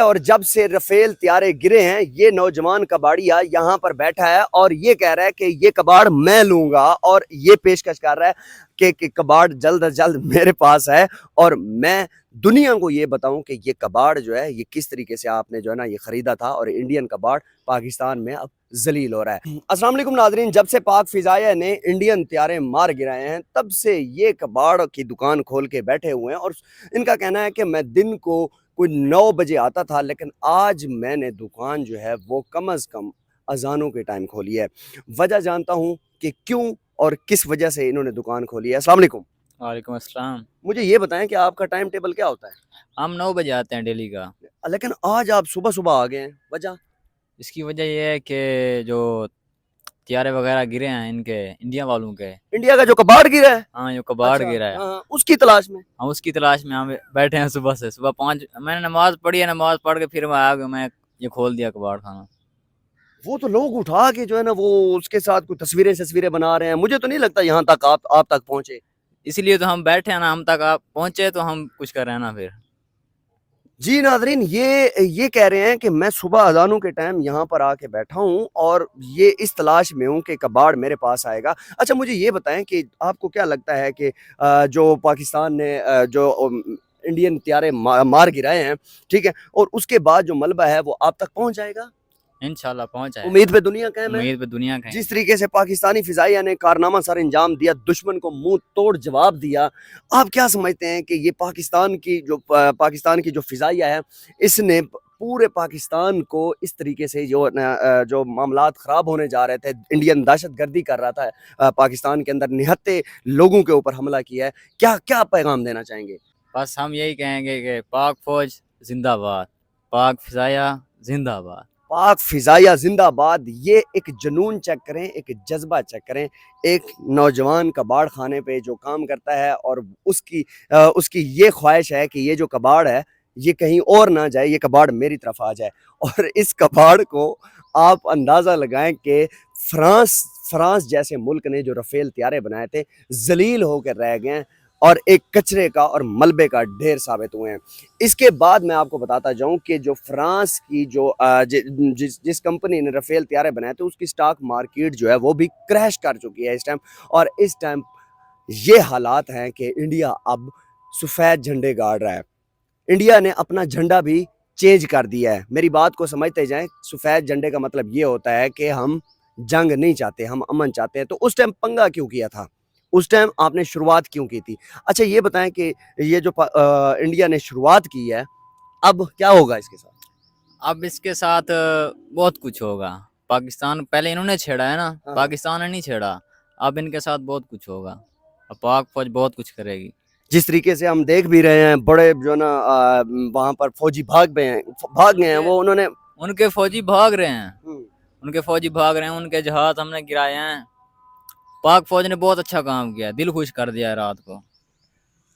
اور جب سے رفیل طیارے گرے ہیں یہ نوجوان کباڑیا یہاں پر بیٹھا ہے اور یہ کہہ رہا ہے کہ یہ کباڑ میں لوں گا، اور یہ پیشکش کر رہا ہے کہ کباڑ جلد از جلد میرے پاس ہے اور میں دنیا کو یہ بتاؤں کہ یہ کباڑ جو ہے یہ کس طریقے سے آپ نے جو ہے نا یہ خریدا تھا، اور انڈین کباڑ پاکستان میں اب ذلیل ہو رہا ہے۔ السلام علیکم ناظرین، جب سے پاک فضائیہ نے انڈین طیارے مار گرائے ہیں تب سے یہ کباڑ کی دکان کھول کے بیٹھے ہوئے ہیں، اور ان کا کہنا ہے کہ میں دن کو کوئی 9 بجے آتا تھا، لیکن آج میں نے دکان جو ہے وہ کم از کم اذانوں کے ٹائم کھولی ہے۔ وجہ جانتا ہوں کہ کیوں اور کس وجہ سے انہوں نے دکان کھولی ہے۔ السلام علیکم۔ وعلیکم السلام۔ مجھے یہ بتائیں کہ آپ کا ٹائم ٹیبل کیا ہوتا ہے؟ ہم 9 بجے آتے ہیں ڈیلی کا، لیکن آج آپ صبح صبح آ گئے ہیں، وجہ؟ اس کی وجہ یہ ہے کہ جو طیارے وغیرہ گرے ہیں ان کے انڈیا والوں کے، انڈیا کا جو کباڑ گرا ہے، ہاں جو کباڑ اچھا، گرا ہے، ہاں، اس کی تلاش میں ہم اس کی تلاش میں ہم بیٹھے ہیں صبح سے۔ صبح 5 میں نے نماز پڑھی ہے، نماز پڑھ کے پھر میں آ گیا، میں یہ کھول دیا کباڑ خانہ۔ وہ تو لوگ اٹھا کے جو ہے نا وہ اس کے ساتھ کوئی تصویریں بنا رہے ہیں، مجھے تو نہیں لگتا یہاں تک آپ تک پہنچے۔ اس لیے تو ہم بیٹھے ہیں نا، ہم تک آپ پہنچے تو ہم کچھ کر رہے ہیں نا پھر۔ جی ناظرین، یہ کہہ رہے ہیں کہ میں صبح اذانوں کے ٹائم یہاں پر آ کے بیٹھا ہوں اور یہ اس تلاش میں ہوں کہ کباڑ میرے پاس آئے گا۔ اچھا مجھے یہ بتائیں کہ آپ کو کیا لگتا ہے کہ جو پاکستان نے جو انڈین طیارے مار گرائے ہیں، ٹھیک ہے، اور اس کے بعد جو ملبہ ہے وہ آپ تک پہنچ جائے گا؟ انشاءاللہ پہنچ جائے گا، امید پہ دنیا قائم ہے۔ امید پہ دنیا کا ہے۔ جس طریقے سے پاکستانی فضائیہ نے کارنامہ سر انجام دیا، دشمن کو منہ توڑ جواب دیا، آپ کیا سمجھتے ہیں کہ یہ پاکستان کی جو فضائیہ ہے اس نے پورے پاکستان کو اس طریقے سے جو معاملات خراب ہونے جا رہے تھے، انڈین دہشت گردی کر رہا تھا پاکستان کے اندر، نہتے لوگوں کے اوپر حملہ کیا ہے، کیا پیغام دینا چاہیں گے؟ بس ہم یہی کہیں گے کہ پاک فوج زندہ باد، پاک فضائیہ زندہ باد۔ پاک فضائیہ زندہ باد۔ یہ ایک جنون چیک کریں، ایک جذبہ چیک کریں، ایک نوجوان کباڑ خانے پہ جو کام کرتا ہے اور اس کی یہ خواہش ہے کہ یہ جو کباڑ ہے یہ کہیں اور نہ جائے، یہ کباڑ میری طرف آ جائے، اور اس کباڑ کو آپ اندازہ لگائیں کہ فرانس جیسے ملک نے جو رفیل طیارے بنائے تھے ذلیل ہو کر رہ گئے ہیں اور ایک کچرے کا اور ملبے کا ڈھیر ثابت ہوئے ہیں۔ اس کے بعد میں آپ کو بتاتا جاؤں کہ جو فرانس کی جس کمپنی نے رفیل طیارے بنائے تھے اس کی سٹاک مارکیٹ جو ہے وہ بھی کریش کر چکی ہے اس ٹائم، اور اس ٹائم یہ حالات ہیں کہ انڈیا اب سفید جھنڈے گاڑ رہا ہے۔ انڈیا نے اپنا جھنڈا بھی چینج کر دیا ہے، میری بات کو سمجھتے جائیں۔ سفید جھنڈے کا مطلب یہ ہوتا ہے کہ ہم جنگ نہیں چاہتے، ہم امن چاہتے ہیں۔ تو اس ٹائم پنگا کیوں کیا تھا؟ اس ٹائم آپ نے شروعات کیوں کی تھی؟ اچھا یہ بتائیں کہ یہ جو انڈیا نے شروعات کی ہے اب کیا ہوگا اس کے ساتھ؟ اب اس کے ساتھ بہت کچھ ہوگا۔ پاکستان پہلے انہوں نے چھیڑا ہے نا، پاکستان نے نہیں چھیڑا، اب ان کے ساتھ بہت کچھ ہوگا، اب پاک فوج بہت کچھ کرے گی۔ جس طریقے سے ہم دیکھ بھی رہے ہیں بڑے جو نا وہاں پر فوجی بھاگ گئے ہیں، وہ انہوں نے ان کے فوجی بھاگ رہے ہیں، ان کے جہاز ہم نے گرائے ہیں۔ پاک فوج نے بہت اچھا کام کیا، دل خوش کر دیا رات کو۔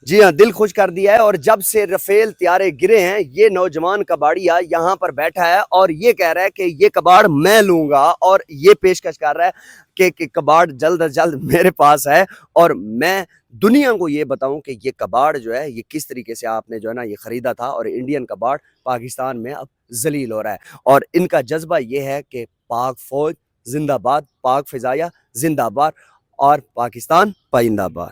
جی ہاں، دل خوش کر دیا ہے، اور جب سے رفیل طیارے گرے ہیں یہ نوجوان کباڑیا یہاں پر بیٹھا ہے اور یہ کہہ رہا ہے کہ یہ کباڑ میں لوں گا، اور یہ پیشکش کر رہا ہے کہ کباڑ جلد از جلد میرے پاس ہے، اور میں دنیا کو یہ بتاؤں کہ یہ کباڑ جو ہے یہ کس طریقے سے آپ نے جو ہے نا یہ خریدا تھا، اور انڈین کباڑ پاکستان میں اب ذلیل ہو رہا ہے، اور ان کا جذبہ یہ ہے کہ پاک فوج زندہ باد، پاک فضائیہ زندہ باد، اور پاکستان پائندہ باد۔